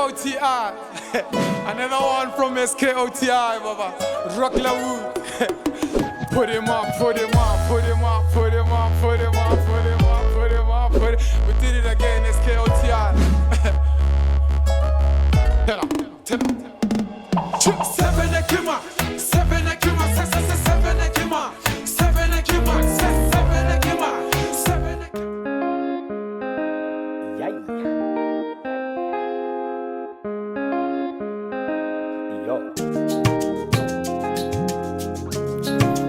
SKOTI. Another one from SKOTI, Baba. Rock la wood. Put him on, put him on, put him on, put him on, put him on, put him on, put him on, put it. We did it again, SKOTI. Tell him. 7 Ekima, 7 Ekima, 7 Ekima, 7 Ekima, 7 Ekima, 7 Ekima. Yo.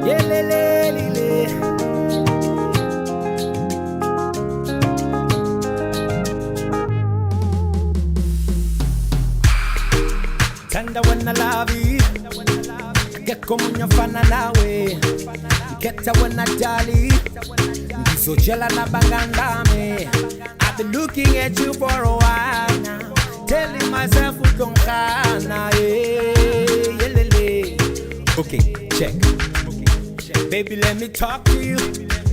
Yeah, le, le, le, le. Tanda when I love you, get come on your fan and away. Get when I jolly, so jella na banganda me. I've been looking at you for a while now, telling myself we don't kana. Okay, check. Baby, let me talk to you.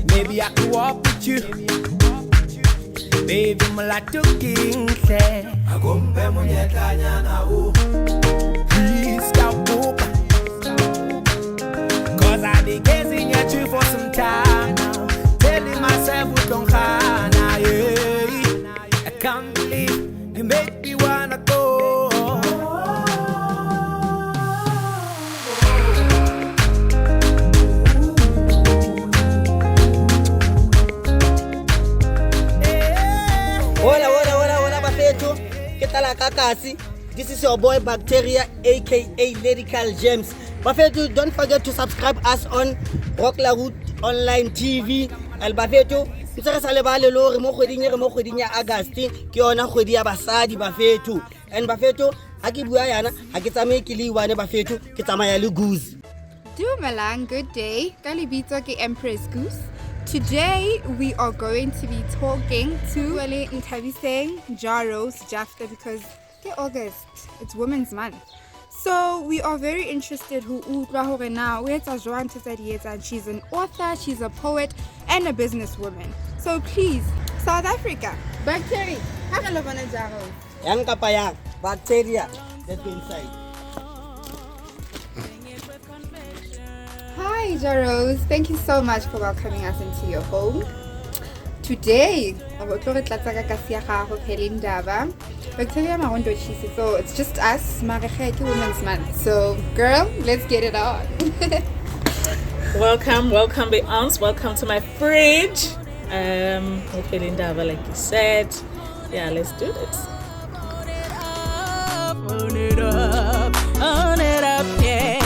Maybe I could walk with you. Baby, I'm like to king say. Please stop open. Cause I've been gazing at you for some time now, telling myself we don't have now, yeah. I can't believe you make me wanna go. Hola, Bafeto. Tlala kakasi. This is your boy Bacteria, aka Lyrical Gems. Bafeto, don't forget to subscribe us on Rock La Route Online TV. El Bafeto, ntse re sa lebale lo re mo kgweding ya August ke yona kgwedi ya basadi Bafeto. And Bafeto, ha ke bua yana, ha ke tsamaye ke le iwane Bafeto, ke tsamaya le Goose. Dumelang, good day. Kalibito ke Empress Goose. Today we are going to be talking to Wale Ntabiseng, JahRose, Jafta, because it's August, it's Women's Month. So we are very interested who now and she's an author, she's a poet and a businesswoman. So please, South Africa, Bacteria, have a love on a JahRose. Yang kapayang, Bacteria, let's go inside. Hi JahRose, thank you so much for welcoming us into your home. Today, so it's just us, Women's Month. So girl, let's get it on. Welcome Beyonce, welcome to my fridge. Like you said. Yeah, let's do this. Own it up, yeah.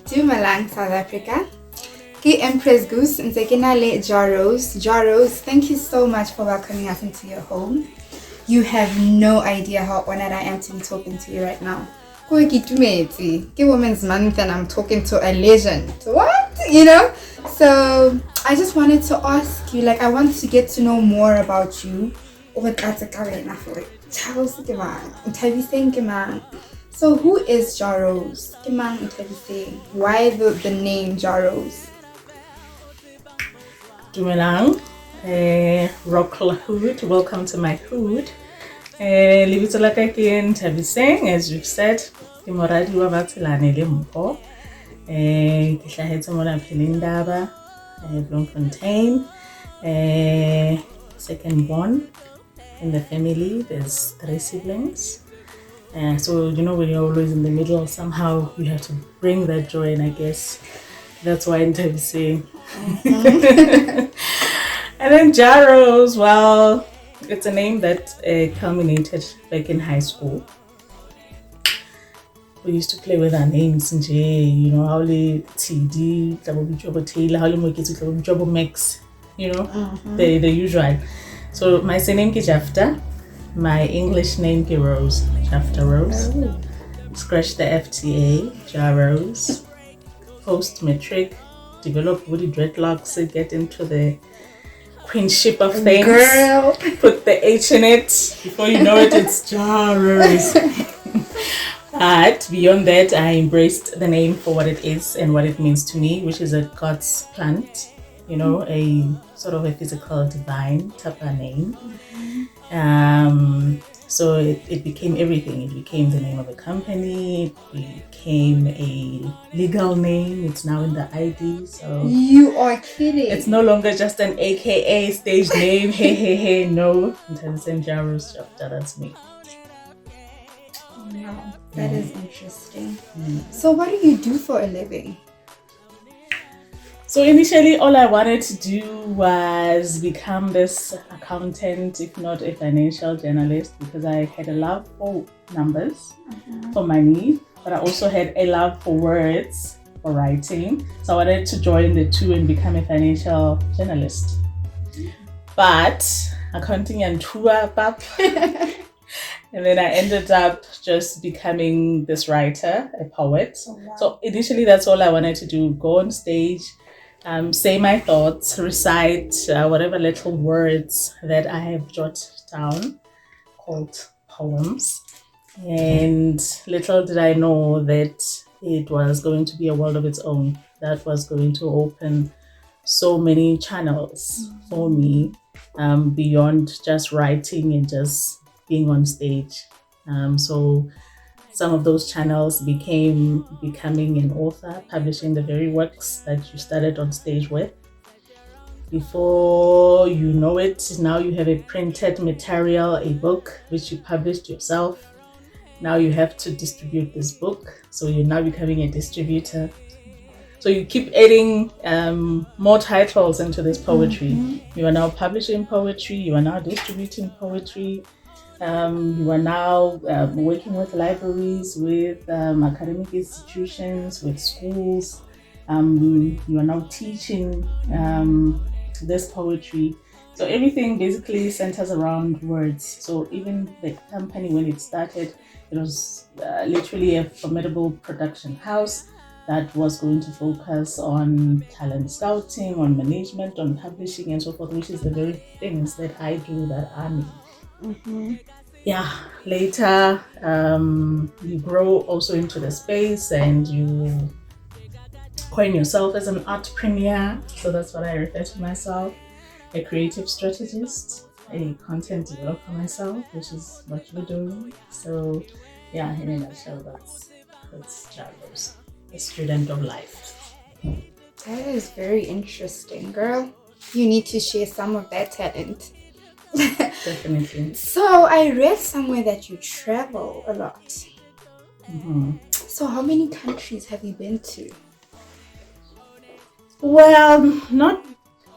Dumelang, South Africa. Ki Empress Goose and Zekinale JahRose. JahRose, thank you so much for welcoming us into your home. You have no idea how honored I am to be talking to you right now. Ki Women's Month and I'm talking to a legend. What? You know? So I just wanted to ask you, I want to get to know more about you. So who is JahRose? Why the name JahRose? Dumelang, Rock La Hood, welcome to my hood. Libitola Kakin Ntabiseng, as you've said, Timoradi wa Tlala le Mpho. Ke hlahetse mona Pelindaba, Bloemfontein. Second born in the family. There's 3 siblings. So you know, when you're always in the middle, somehow you have to bring that joy, and I guess that's why Ntabiseng. And then JahRose, well, it's a name that culminated back in high school. We used to play with our names, you know, how the TD, Taylor, how the Max, you know, the usual. So my surname is Jafta, my English name is Rose, Jafta Rose. Oh. Scratch the FTA, JahRose. Post-matric, develop woody dreadlocks, get into the queenship of things. Girl. Put the H in it. Before you know it, it's JahRose. But beyond that, I embraced the name for what it is and what it means to me, which is a God's plant. you know, a sort of a physical divine type of name. So it became everything. It became the name of a company. It became a legal name. It's now in the ID. So You are kidding. it's no longer just an AKA stage name. Hey. No, it's the JahRose Jafta. That's me. Wow, that is interesting. So what do you do for a living? So initially, all I wanted to do was become this accountant, if not a financial journalist, because I had a love for numbers, for money, but I also had a love for words, for writing. So I wanted to join the two and become a financial journalist. But accounting and tour pap. And then I ended up just becoming this writer, a poet. Oh, wow. So initially, that's all I wanted to do: go on stage, say my thoughts, recite whatever little words that I have jotted down, called poems. And little did I know that it was going to be a world of its own, that was going to open so many channels for me, beyond just writing and just being on stage. So some of those channels became becoming an author, publishing the very works that you started on stage with. Before you know it, now you have a printed material, a book, which you published yourself. Now you have to distribute this book. So you're now becoming a distributor. So you keep adding more titles into this poetry. You are now publishing poetry. You are now distributing poetry. You are now working with libraries, with academic institutions, with schools. You are now teaching this poetry. So everything basically centers around words. So even the company, when it started, it was literally a formidable production house that was going to focus on talent scouting, on management, on publishing, and so forth, which is the very things that I do that are me. Yeah, later you grow also into the space and you coin yourself as an entrepreneur. So that's what I refer to myself, a creative strategist, a content developer myself, which is what we're doing. So yeah, in a nutshell, that's JahRose, a student of life. That is very interesting, girl. You need to share some of that talent. Definitely. So I read somewhere that you travel a lot. So how many countries have you been to? Well, not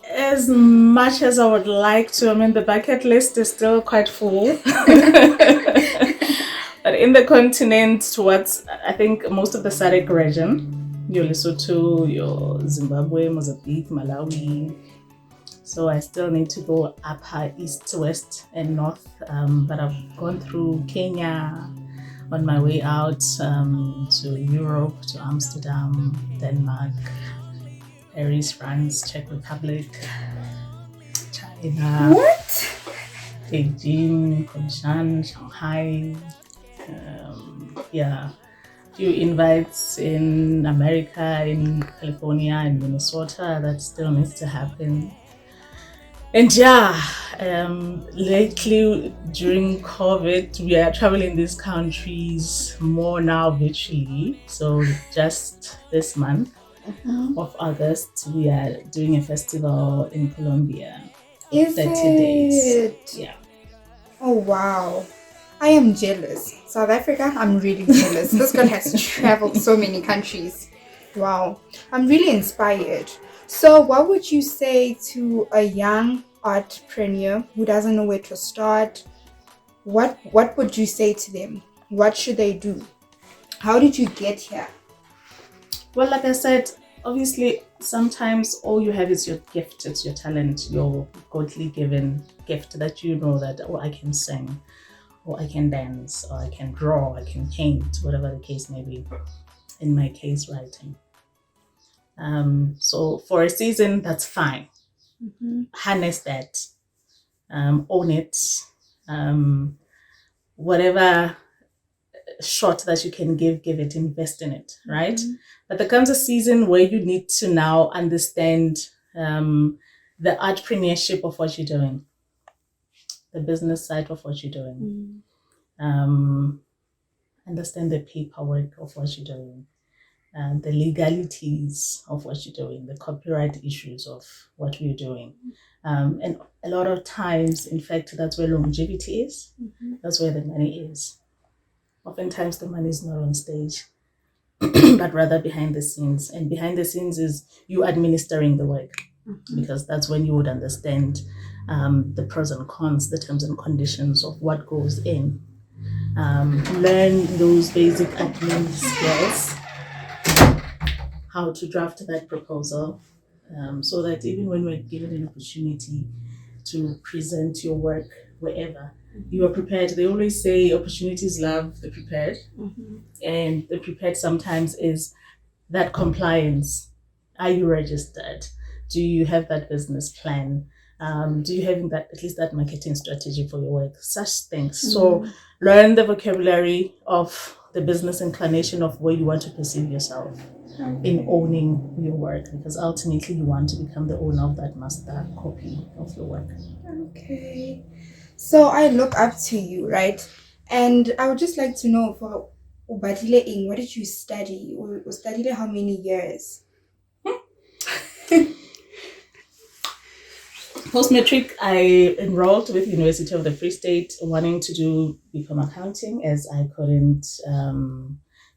as much as I would like to. I mean, the bucket list is still quite full. But in the continent, towards, I think, most of the SADC region, your Lesotho, your Zimbabwe, Mozambique, Malawi. So I still need to go up high, east, west, and north. But I've gone through Kenya on my way out to Europe, to Amsterdam, Denmark, Paris, France, Czech Republic, China, Beijing, Kunshan, Shanghai. Few invites in America, in California, and Minnesota. That still needs to happen. And lately during COVID, we are traveling these countries more now virtually. So just this month of August, we are doing a festival in Colombia. Is 30 it? days. Yeah. Oh wow. I am jealous. South Africa, I'm really jealous. This girl has traveled so many countries. Wow. I'm really inspired. So what would you say to a young entrepreneur who doesn't know where to start? What would you say to them? What should they do? How did you get here? Well, like I said, obviously, sometimes all you have is your gift, it's your talent, your godly given gift that you know that, oh, I can sing, or I can dance, or I can draw, I can paint, whatever the case may be. In my case, writing. So for a season, that's fine. Harness that, own it, whatever shot that you can give it, invest in it, right? But there comes a season where you need to now understand the entrepreneurship of what you're doing, the business side of what you're doing, understand the paperwork of what you're doing, the legalities of what you're doing, the copyright issues of what we're doing. And a lot of times, in fact, that's where longevity is. That's where the money is. Oftentimes the money is not on stage, but rather behind the scenes. And behind the scenes is you administering the work, because that's when you would understand the pros and cons, the terms and conditions of what goes in. Learn those basic admin skills, how to draft that proposal, so that even when we're given an opportunity to present your work wherever, you are prepared. They always say opportunities love the prepared, and the prepared sometimes is that compliance. Are you registered? Do you have that business plan? Do you have that, at least that marketing strategy for your work? Such things. So learn the vocabulary of the business inclination of where you want to perceive yourself in owning your work, because ultimately you want to become the owner of that master copy of your work. Okay. So I look up to you, right? And I would just like to know, for Ubadile Ing, what did you study? Or studied how many years? Post-matric, I enrolled with University of the Free State, wanting to become accounting, as I couldn't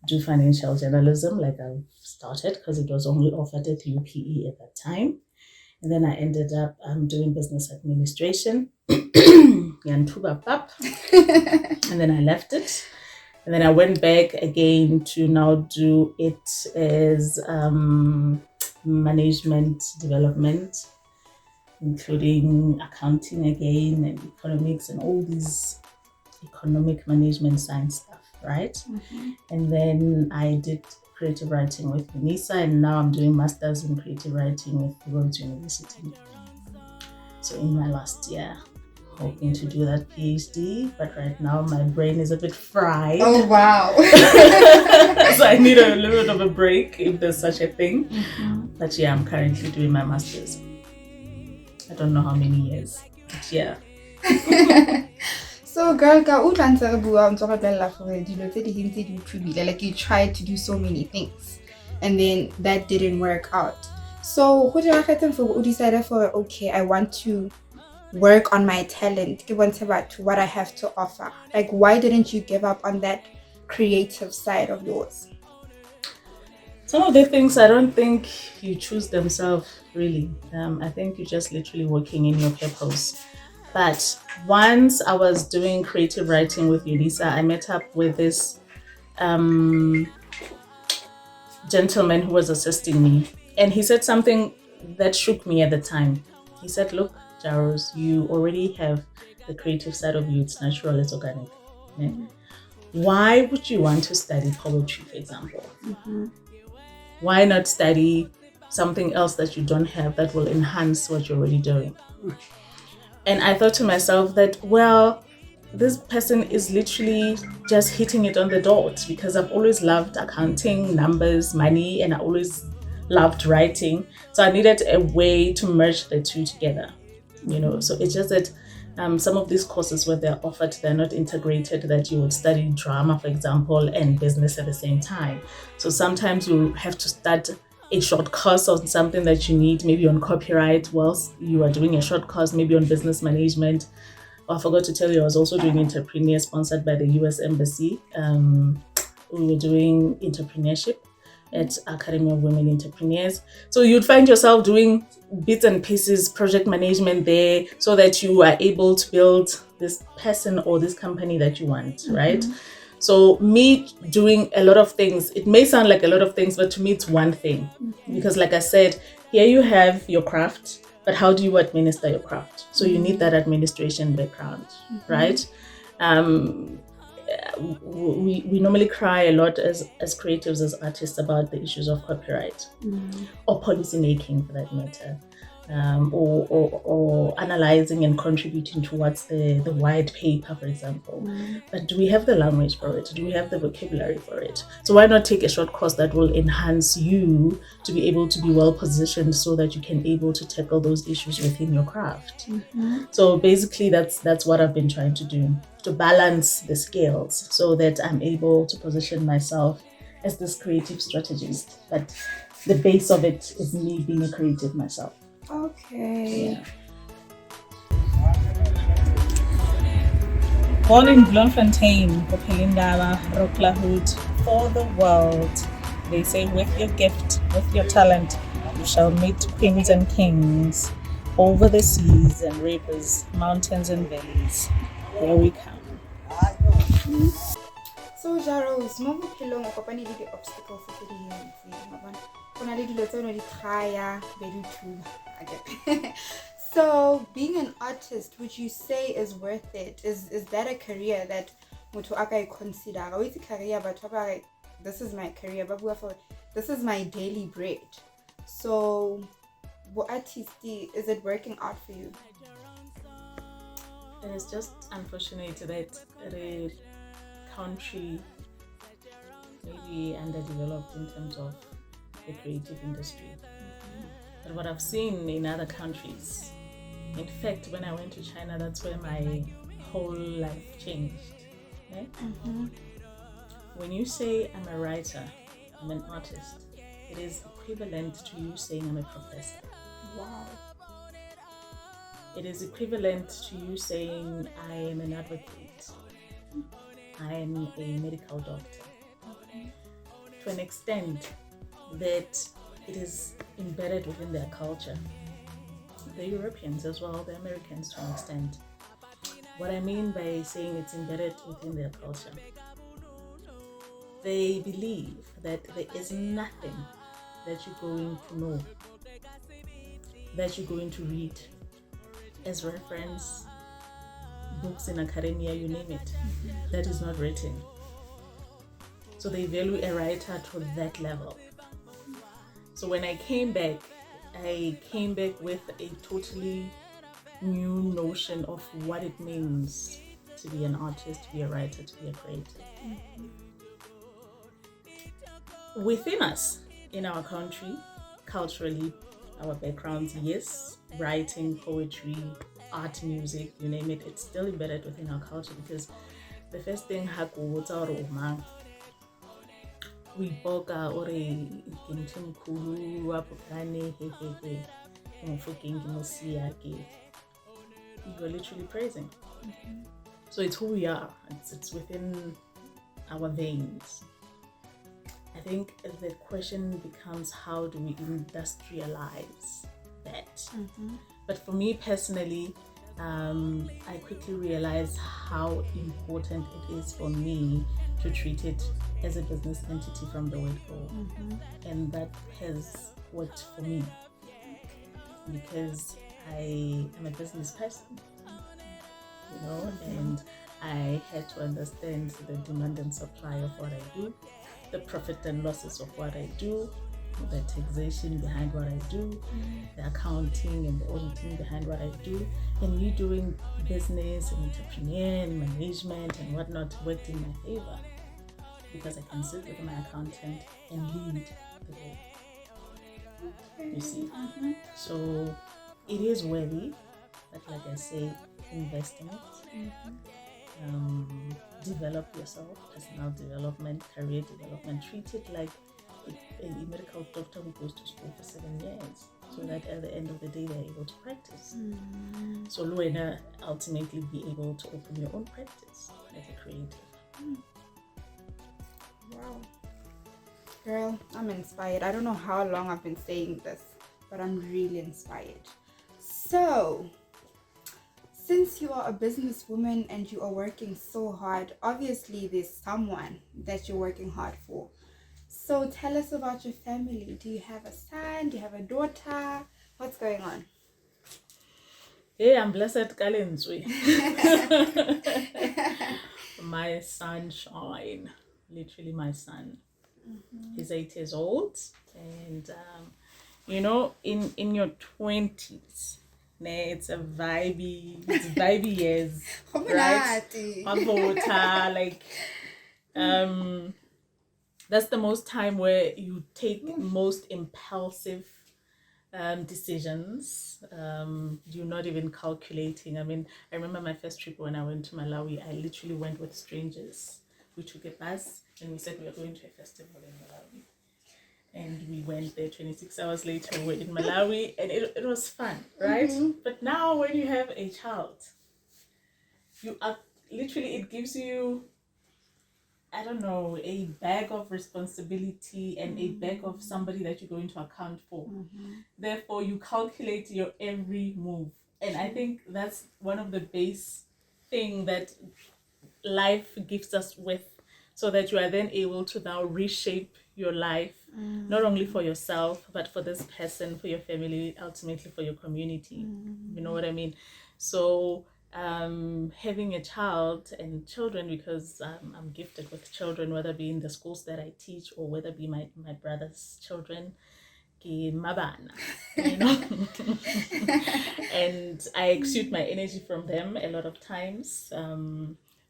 do financial journalism like I started, because it was only offered at UPE at that time. And then I ended up doing business administration. And then I left it. And then I went back again to now do it as management development, including accounting again and economics and all these economic management science stuff, right? And then I did creative writing with UNISA, and now I'm doing masters in creative writing with Rhodes University. So in my last year, hoping to do that PhD, but right now my brain is a bit fried. Oh, wow. So I need a little bit of a break, if there's such a thing. But yeah, I'm currently doing my masters. I don't know how many years, but yeah. So girl, like you tried to do so many things and then that didn't work out. So who decided for, okay, I want to work on my talent, what I have to offer? Like, why didn't you give up on that creative side of yours? Some of the things, I don't think you choose themselves, really. I think you're just literally working in your purpose. But once I was doing creative writing with Yulisa, I met up with this gentleman who was assisting me. And he said something that shook me at the time. He said, look, JahRose, you already have the creative side of you. It's natural, it's organic. Yeah? Why would you want to study poetry, for example? Why not study something else that you don't have that will enhance what you're already doing? And I thought to myself that, well, this person is literally just hitting it on the dot, because I've always loved accounting, numbers, money, and I always loved writing. So I needed a way to merge the two together, you know. So it's just that some of these courses where they're offered, they're not integrated, that you would study drama, for example, and business at the same time. So sometimes you have to start a short course on something that you need, maybe on copyright, whilst you are doing a short course, maybe on business management. I forgot to tell you, I was also doing entrepreneur sponsored by the US Embassy. We were doing entrepreneurship at Academy of Women Entrepreneurs. So you'd find yourself doing bits and pieces, project management there, so that you are able to build this person or this company that you want, right? So me doing a lot of things, it may sound like a lot of things, but to me it's one thing. Because like I said, here you have your craft, but how do you administer your craft? So you need that administration background, right? We normally cry a lot as creatives, as artists, about the issues of copyright or policy making, for that matter. or analyzing and contributing towards the white paper, for example. But do we have the language for it? Do we have the vocabulary for it? So why not take a short course that will enhance you to be able to be well positioned so that you can able to tackle those issues within your craft? So basically that's what I've been trying to do, to balance the scales so that I'm able to position myself as this creative strategist. But the base of it is me being a creative myself. Okay. Yeah. Born in Bloemfontein, Bophelindaba, Roklahood, for the world. They say with your gift, with your talent, you shall meet queens and kings. Over the seas and rivers, mountains and valleys, here we come. So JahRose, mo bophelong o kopane le di-obstacles tse di ntsi, go na le dilo tse o ne di try be di thuba. So being an artist, would you say is worth it? Is that a career that motho a ka e consider? O itse career batho ba re this is my career, ba bua for this is my daily bread. So what artisty, is it working out for you? It is just unfortunate that the country may be underdeveloped in terms of the creative industry. But what I've seen in other countries, in fact, when I went to China, that's where my whole life changed. Right? When you say I'm a writer, I'm an artist, it is equivalent to you saying I'm a professor. Wow. It is equivalent to you saying I am an advocate. I am a medical doctor. To an extent that it is embedded within their culture. The Europeans as well, the Americans to an extent. What I mean by saying it's embedded within their culture, they believe that there is nothing that you're going to know, that you're going to read as reference, books in academia, you name it, that is not written. So they value a writer to that level. So when I came back with a totally new notion of what it means to be an artist, to be a writer, to be a creative. Within us, in our country, culturally, our backgrounds, yes, writing, poetry, art, music, you name it, it's still embedded within our culture because the first thing we boga or you're literally praising. So it's who we are. It's within our veins. I think the question becomes, how do we industrialize that? But for me personally, I quickly realized how important it is for me to treat it as a business entity from the word go. And that has worked for me because I am a business person, you know, and I had to understand the demand and supply of what I do, the profit and losses of what I do, the taxation behind what I do, the accounting and the auditing behind what I do. And me doing business and entrepreneur and management and whatnot worked in my favor because I can sit with my accountant and lead the day. You see? So it is worthy, but like I say, invest in it. Develop yourself, personal development, career development. Treat it like a medical doctor who goes to school for 7 years, so that at the end of the day they're able to practice. So Luena ultimately be able to open your own practice as a creative. Wow. Girl, I'm inspired. I don't know how long I've been saying this, but I'm really inspired. So, since you are a businesswoman and you are working so hard, obviously there's someone that you're working hard for. So tell us about your family. Do you have a son? Do you have a daughter? What's going on? Hey, I'm blessed Kalenzwe. My sunshine, literally my son. He's 8 years old, and You know, in your 20s, it's vibey years, right? Mavota, like, that's the most time where you take most impulsive decisions. You're not even calculating. I mean, I remember my first trip when I went to Malawi. I literally went with strangers. We took a bus and we said we were going to a festival in Malawi. And we went there 26 hours later. We were in Malawi and it was fun, right? But now when you have a child, you are literally, it gives you, I don't know, a bag of responsibility and a bag of somebody that you're going to account for. Therefore, you calculate your every move. And I think that's one of the base thing that life gifts us with, so that you are then able to now reshape your life, not only for yourself, but for this person, for your family, ultimately for your community. You know what I mean? So having a child and children, because I'm gifted with children, whether it be in the schools that I teach or whether it be my brother's children, mabana, you know. And I exude my energy from them a lot of times.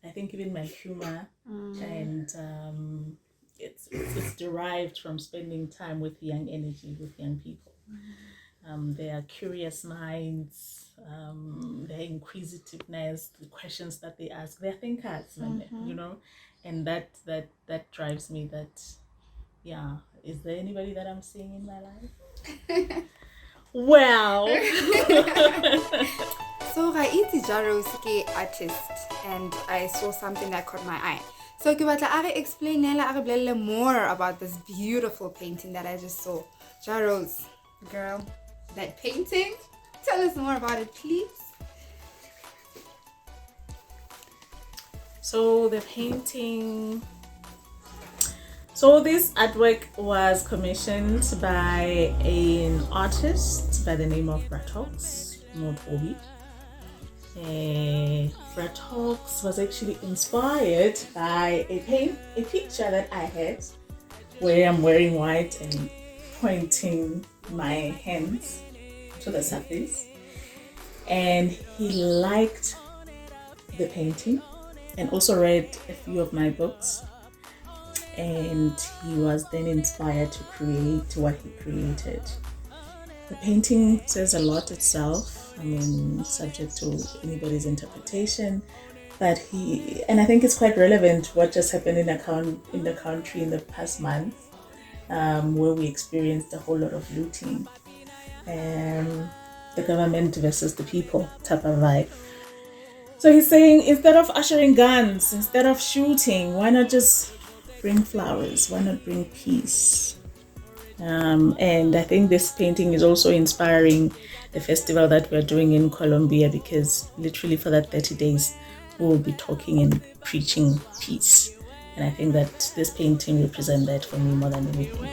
I think even my humor and it's derived from spending time with young energy, with young people. They are curious minds, their inquisitiveness, the questions that they ask, they're thinkers, you know, and that drives me. That, yeah, is there anybody that I'm seeing in my life? Well, so I eat the JahRose artist, and I saw something that caught my eye. So can I explain more about this beautiful painting that I just saw? JahRose, girl, that painting, tell us more about it, please. So the painting, so this artwork was commissioned by an artist by the name of Bratox Motobi. Bratox was actually inspired by a picture that I had where I'm wearing white and pointing my hands to the surface, and he liked the painting and also read a few of my books, and he was then inspired to create what he created. The painting says a lot itself, I mean, subject to anybody's interpretation, but and I think it's quite relevant what just happened in the country in the past month, where we experienced a whole lot of looting, the government versus the people type of vibe. So he's saying, instead of ushering guns, instead of shooting, why not just bring flowers? Why not bring peace? And I think this painting is also inspiring the festival that we're doing in Colombia, because literally for that 30 days we will be talking and preaching peace. And I think that this painting represents that for me more than anything.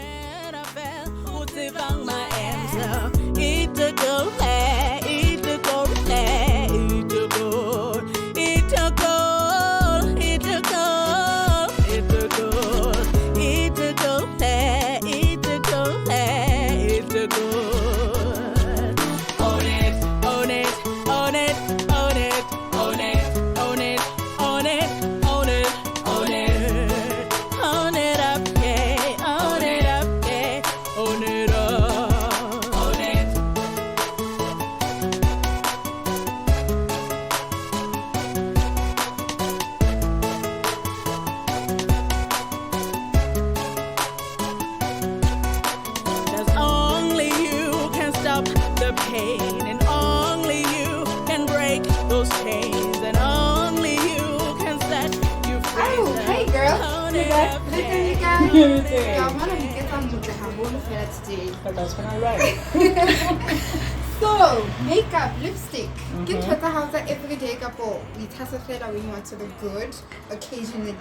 So, makeup, lipstick. Get what the house every day couple. We test a when you want to look good occasionally.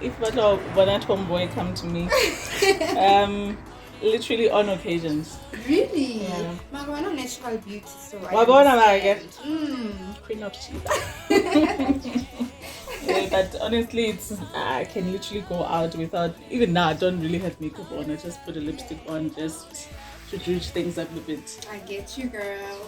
If when that homeboy come to me, literally on occasions. Really? Yeah. We're not natural beauty, so Queen of cheetah. But honestly, I can literally go out without, even now I don't really have makeup on. I just put a lipstick on just to juice things up a bit. I get you, girl.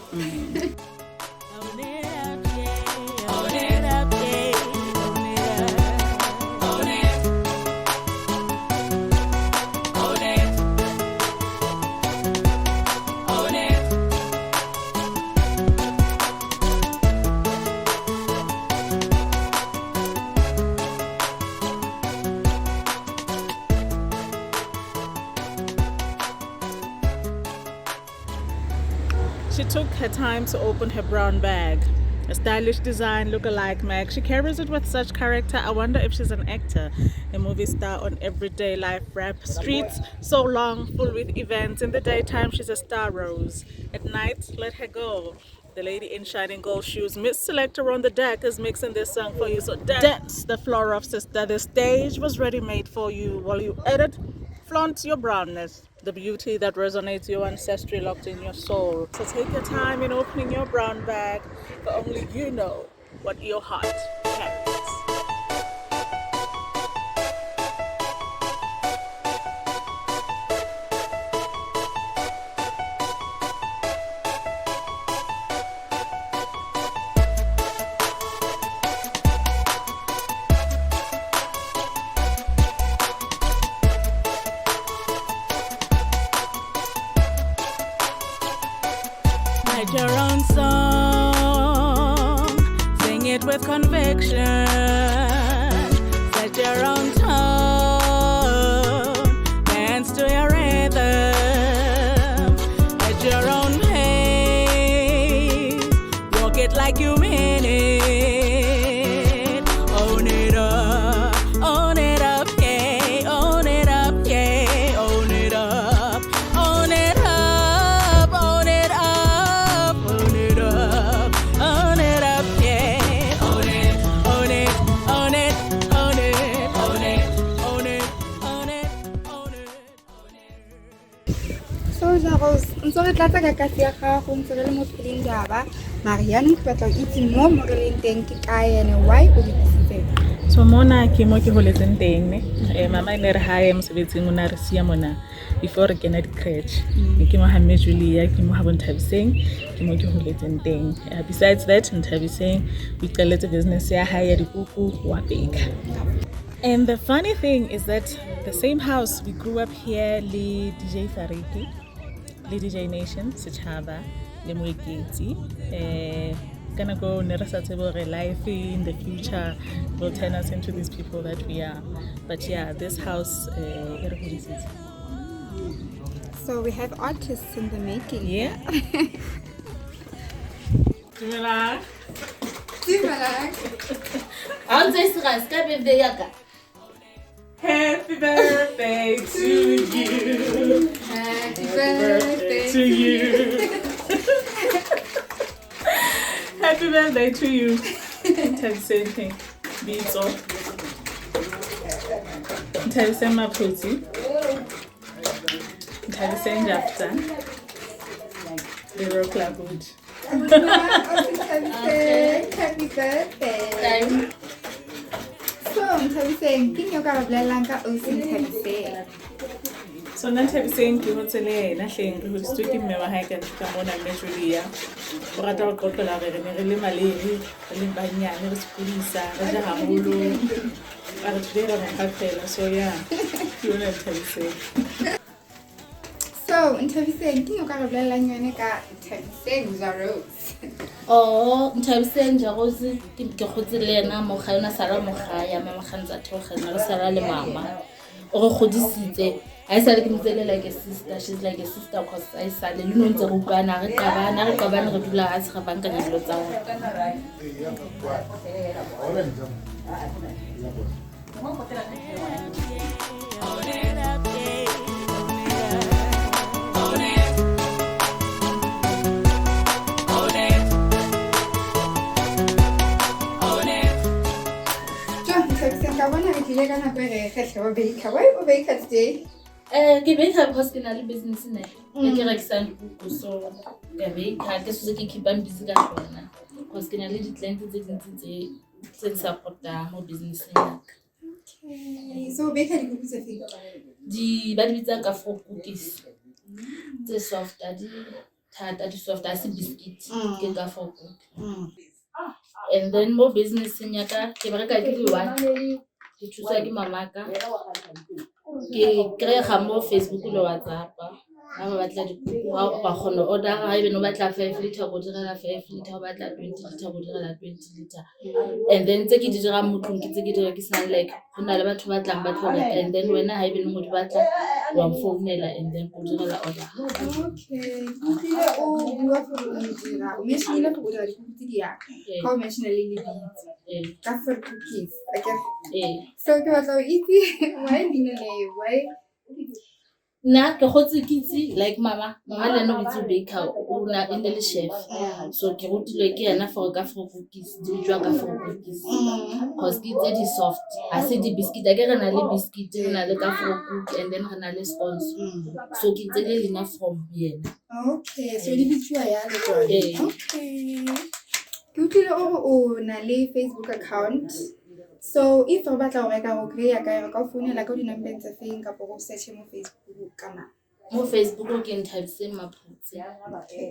She took her time to open her brown bag. A stylish design, look-alike Meg. She carries it with such character. I wonder if she's an actor, a movie star on everyday life rap. Streets so long, full with events. In the daytime, she's a star rose. At night, let her go. The lady in shining gold shoes, Miss Selector on the deck, is mixing this song for you. So dance the floor of sister. The stage was ready made for you. While you edit, flaunt your brownness. The beauty that resonates your ancestry locked in your soul. So take your time in opening your brown bag, for only you know what your heart carries. Write your own song, sing it with conviction. Set your own tone, dance to your rhythm. At your own pace, walk it like you mean it. Own it up, yeah. Own it up, yeah. Own it up, own it up, own it up. Own it up, own it up, yeah. Own it, own it, own it, own it, own it, own it, own it, own it, own it. So JahRose, ntse re tlatsa ka kasi ya gago ntse re le mo pheleng jaba. Marianne ke batla go itse mo mo re leng teng ke kae ene why o ditisitse. So mona ke mo ke holetseng teng ne. Mama ile re hae mosebetsing o na re sia mona before re kena di crèche. Ke mo ha mme Julia ke mo ha Bonthabiseng ke mo ke holetseng teng. Besides that Nthabiseng we qaletse business ya hae ya dikuku wa bake. And the funny thing is that the same house we grew up here, le DJ Fariki, le DJ Nation, Sechaba, le Moeketsi. Gonna go life in the future will turn us into these people that we are. But yeah, this house, So we have artists in the making. yeah. Dimela. I'll say ska birthday yaka. Happy birthday to you. Happy birthday to you. Happy birthday to you. Tell the same thing. Beats all. Tell the same Maputi. Tell the same Jafta. The rock good. Happy birthday. So Nthabiseng ke nyo ka bolelang ka o Nthabiseng. So Nthabiseng ke hotsele ena hleng re hoditswe ke mme wa hae ka mona mme Julia. O rata go qoqela re ne re le maledi re le banyane re sekolisa re ja haholo. Ba re tsere re mokafela so yeah. Ke yona Nthabiseng. So Nthabiseng ke nyo ka bolelang yone ka Nthabiseng JahRose. Oh, Nthabiseng JahRose ke khotse le ena mo ga yona sara mo ga ya mama gantsa theogela re sara le mama. O re godisitse. I said ke mtsele like a sister. She's like a sister cause I said le no ntse go bana re qabana re dula ha se ga banka nya dilo tsa ona. Nthabiseng ka bona re tlile ka nako e re kgetlha ba baker. Why o baker today? Ke baker because ke na le business ne. Ke rekisa dikuku so ke baker ke se ke keep busy ka tsona. Because ke na le di clients tse dintsi tse tse support-ang mo business-eng ya ka. Okay. So bake di tse feng? Ba di bitsa ka for cookies tse soft, a di thata di soft, a se biscuit ke ka for cookie. And then mo business-eng ya ka ke bereka ke le one, ke thusa ke mamaka, ke kry-ega mo Facebook le WhatsApp ga ba batla dikuku, ga ba kgona order, ga ebe no batla 5 liter go direla 5 liter, go batla 20 liter go direla 20 liter. And then tse ke di dirang mo tlong ke tse ke di rekisang, like go na le batho ba tlang ba tlo reka, and then wena ga ebe mo di batla wa founela and then go direla order. Okay. Kutlile o bua gore o dira, o mentionile go dira dikuku tse di yang. Ka o mentionile le beans. Ka for cookies. Okay. So ke batla o itse why leina le why Nna ke gotse ke itse like mama le ene o itse baker, o na e le chef, so ke rutilwe ke ena for ka for cookies, di bitswa ka for cookies cause ke tse di soft, a se di biscuit, a ke re na le biscuit, re na le ka for cookie, and then re na le scones, so ke tse le lena from yena. Okay, so di bitswa yalo jwale. Okay. Ke utlwile o na le Facebook account. So if o batla go reka go kry-a ka ka o founela ka dinambeng tse feng kapo go search mo Facebook kana Mo Facebook o ke ntabise Maphutse,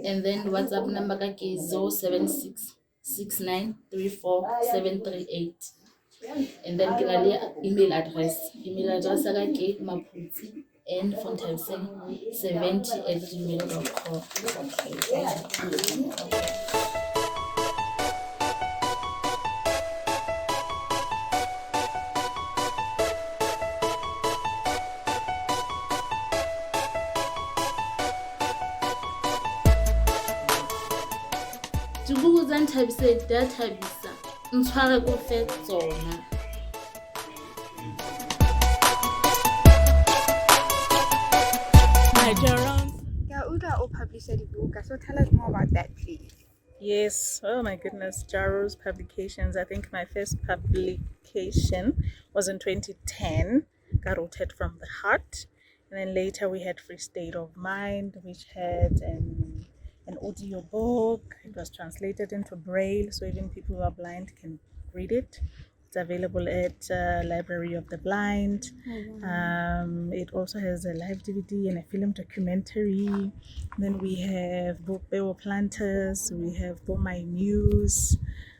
and then WhatsApp number ka ke 076 6934 738, and then ke na le email address ya ka ke Maphutse and Fontabiseng 70@gmail.com. Dikuku tsa Nthabise di a thabisa, ntshware ko fe tsona. Hi, JahRose. Yeah, Uda or publish the book. So tell us more about that, please. Yes, oh my goodness, JahRose Publications. I think my first publication was in 2010, got rooted from the heart. And then later we had Free State of Mind, which had an audio book. It was translated into Braille, so even people who are blind can read it. It's available at Library of the Blind. It also has a live DVD and a film documentary. Then we have Book Planters, we have Bo My Muse.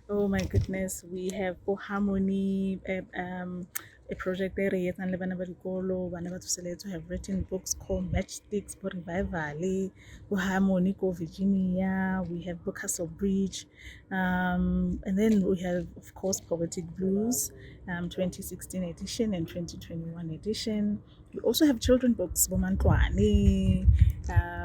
Oh my goodness, we have Bo Harmony, a project there and to have written books called Matchsticks, Bo Revival, Bo Harmony, Go Virginia. We have Bo Castle Bridge, and then we have, of course, Poetic Blues, 2016 edition and 2021 edition. We also have children books, Bo Mantwane,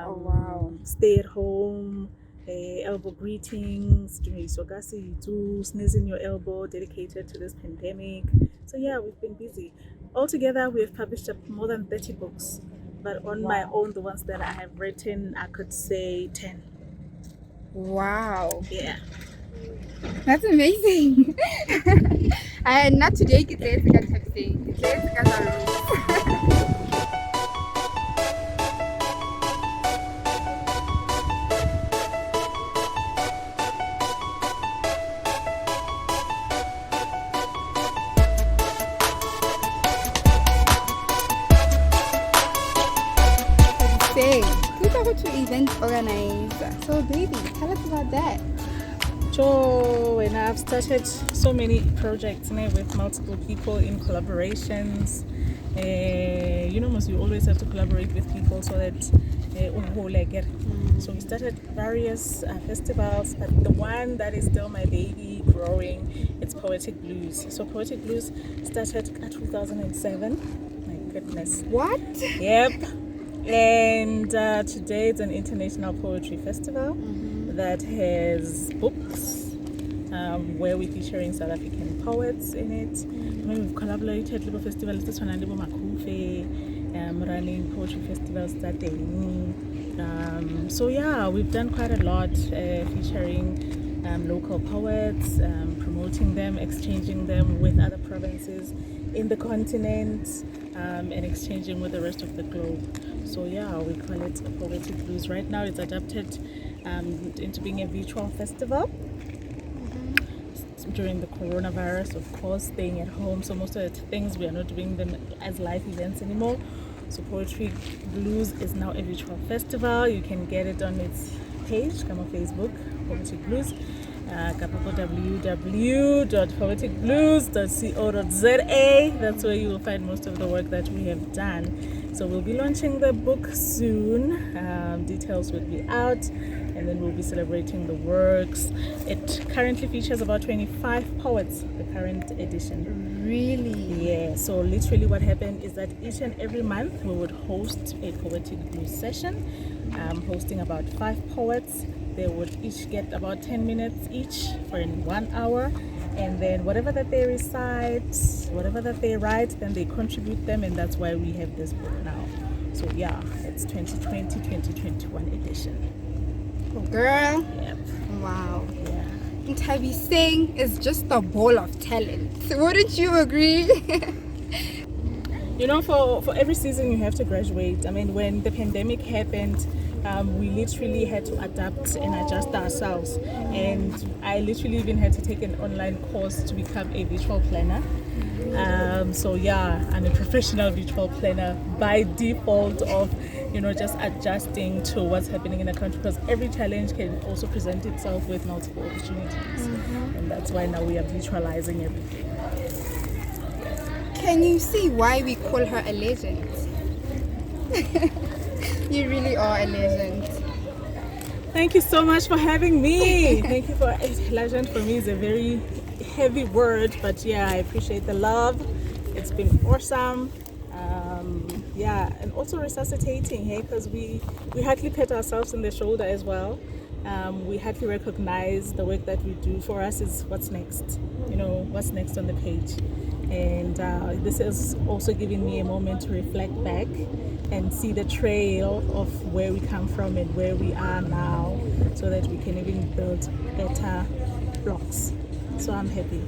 Oh wow. Stay at Home, Elbow Greetings, Sneezing Your Elbow, dedicated to this pandemic. So yeah, we've been busy. Altogether, we've published up more than 30 books, but on my own, the ones that I have written, I could say 10. Wow. Yeah. That's amazing. And not today, it's Tabiseng. It's to event organizer. So baby, tell us about that. So when I've started so many projects with multiple people in collaborations, you always have to collaborate with people so that so we started various festivals, but the one that is still my baby growing, it's Poetic Blues. So Poetic Blues started in 2007. My goodness. What? Yep. And today it's an international poetry festival that has books where we're featuring South African poets in it. We've collaborated with festivals, this one and running poetry festivals that day. So yeah, we've done quite a lot featuring local poets, promoting them, exchanging them with other provinces in the continent, and exchanging with the rest of the globe. So yeah, we call it Poetic Blues. Right now it's adapted into being a virtual festival. during the coronavirus, of course, staying at home. So most of the things we are not doing them as live events anymore. So Poetry Blues is now a virtual festival. You can get it on its page, come on Facebook, Poetry Blues. www.poeticblues.co.za. That's where you will find most of the work that we have done. So we'll be launching the book soon. Details will be out, and then we'll be celebrating the works. It currently features about 25 poets, the current edition. Really? Yeah, so literally what happened is that each and every month we would host a Poetic Blues session, hosting about 5 poets. They would each get about 10 minutes each for in 1 hour, and then whatever that they recite, whatever that they write, then they contribute them, and that's why we have this book now. So yeah, it's 2020-2021 edition. Oh, girl. Yep. Wow. Yeah. Ntabi Singh is just a ball of talent. Wouldn't you agree? You know, for every season you have to graduate. I mean, when the pandemic happened, we literally had to adapt and adjust ourselves. And I literally even had to take an online course to become a visual planner. So yeah, I'm a professional visual planner by default of, just adjusting to what's happening in the country, because every challenge can also present itself with multiple opportunities. And that's why now we are visualizing everything. Can you see why we call her a legend? You really are a legend. Thank you so much for having me. Thank you for legend. For me is a very heavy word, but yeah, I appreciate the love. It's been awesome. And also resuscitating, hey, because we hardly pat ourselves in the shoulder as well. We hardly recognize the work that we do. For us is what's next, what's next on the page. And this has also given me a moment to reflect back and see the trail of where we come from and where we are now, so that we can even build better blocks. So I'm happy.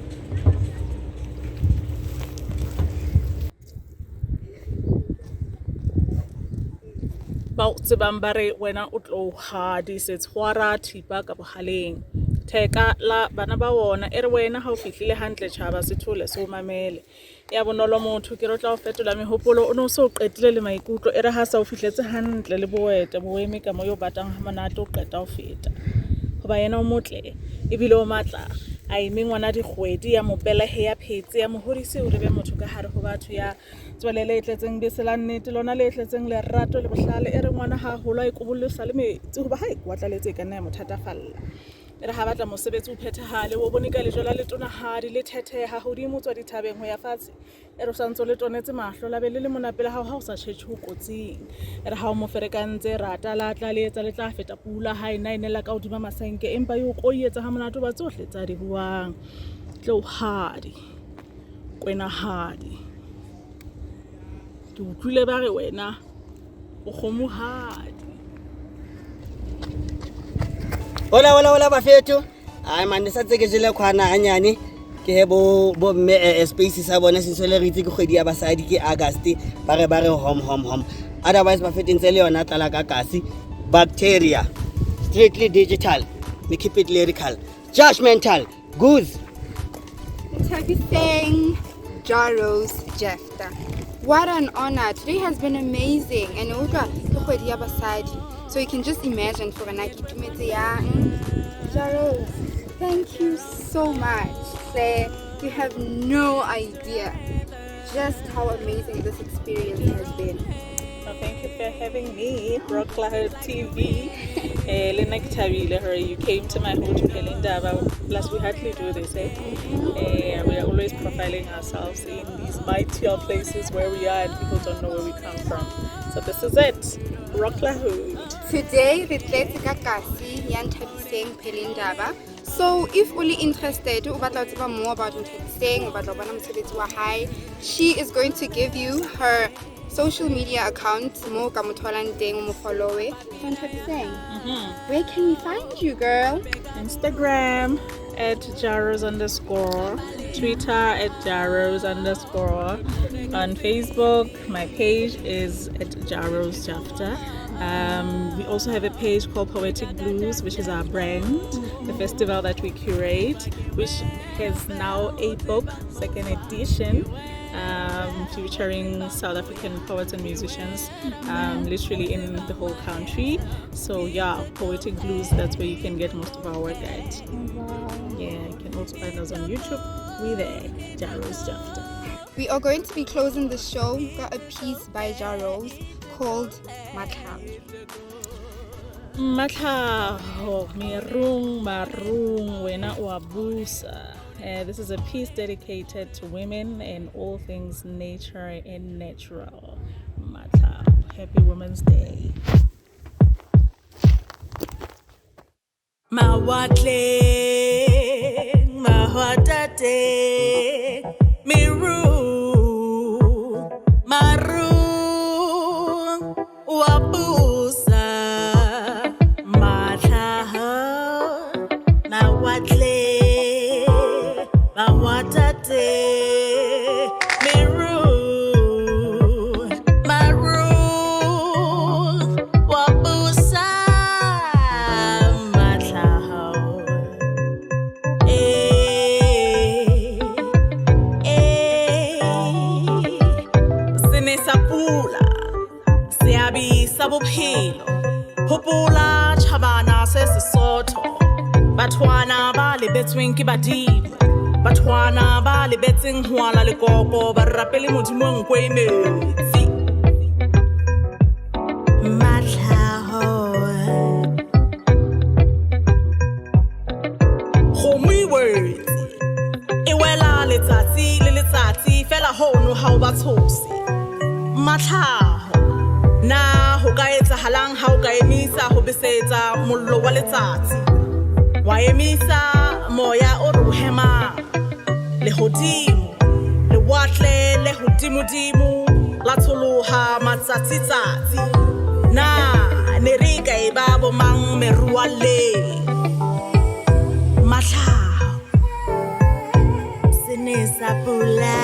Bambare wena utlo hadi setshwara thipa ka bohaleng theka la bana ba wona ere wena ha o fihlile hantle tjhaba sethole so mamele ya bonolo motho ke rotla o fetola mehopolo o no so qetile le maikutlo ere ha sa o fihletse hantle le boete boeme ka moyo batang ha monate o qeta o feta hoba yena o motle ebile o matla a ime ngwana dikgwedi ya mopela he ya phetse ya mohodise o rebe motho ka hare ho batho ya tswelele tletseng besela nnete lona le tletseng le rato le bohlale ere ngwana ha hola ikobolosa le metsi hoba ha ikwatlaletse kana ya mothata falla ere ha batla mosebetsi o phethahale o bone ka lejola le tona hadi le thetheha hodimo tswa dithabeng ho ya fatshe ere o santse le tonetse mahlo la be le monapela ha o sa tshetse ho kotsing ere ha o mo ferekantse rata la tla le etsa le tla feta pula ha ina inela ka hodima masenke empa yo koietsa ha monato ba tsohle tsa di buang tlo hadi kwena hadi ke utlwile ba re wena o khomo hadi. Hola bafethu. Ai man sa tseke jele khwana hanyane ke he bo mme space sa bona sensole re itse ke kgwedi ya basadi ke August ba re home. Otherwise bafethu ntse le yona Tlala ka kasi bacteria strictly digital, we keep it lyrical, judgmental, goose. Happy thing, JahRose Jefta. What an honor. Today has been amazing. And so you can just imagine for JahRose, thank you so much. You have no idea just how amazing this experience has been. Well, thank you for having me, Rockla TV. You came to my hotel in Dava. Plus, we hardly do this. We are always profiling ourselves in these mightier places where we are, and people don't know where we come from. So this is it, Rockla Hood. Today, the Tlala kasi yan Thabiseng Pelindaba. So if only interested, more about Thabiseng, she is going to give you her social media account. Where can we find you, girl? Instagram at JahRose _, Twitter at JahRose _. On Facebook, my page is at JahRose Jafta. We also have a page called Poetic Blues, which is our brand, the festival that we curate, which has now a book, second edition, featuring South African poets and musicians, literally in the whole country. So yeah, Poetic Blues, that's where you can get most of our work at. Yeah, you can also find us on YouTube. We're there, JahRose Jafta. We are going to be closing the show. Got a piece by JahRose called Matla. Matlaho, marung, wena uabusa. This is a piece dedicated to women and all things nature and natural. Matlaho. Happy Women's Day. Mawatle, mawatate, miru, maru, wabusa, matlaho, mawatle, mawatate, miru, maru, wabusa. Bophelo hopola tjhabana se Sesotho bathwana ba lebetsweng ke badimo bathwana ba lebetseng ho ala lekoko ba rapele modimo nkwe metsi matlaho khomi words e wela letsatsi le letsatsi fela hono ha o ba tshosi matlaho na ho ka etsahalang ha o ka emisa ho besetsa mollo wa letsatsi wa emisa moya o re o hemang lehodimo le watle le hodimodimo la tsholoha matsatsitsatsi na ne re ka e ba bo mang merua le matlaho se ne sa pula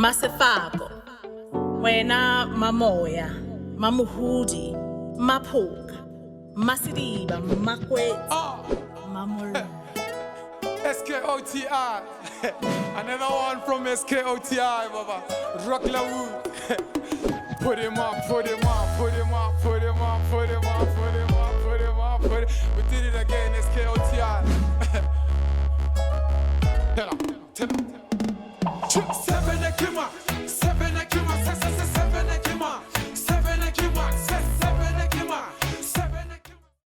Masefako, wena mamoya, mamuhudi, Maphoka, Masidiba, Makwet, Mamolo. SKOTI. Another one from SKOTI, Baba. Rock la wood. Put him up, put him up, put him up, put him up, put him up, put him up, put him up, put it. We did it again, SKOTI.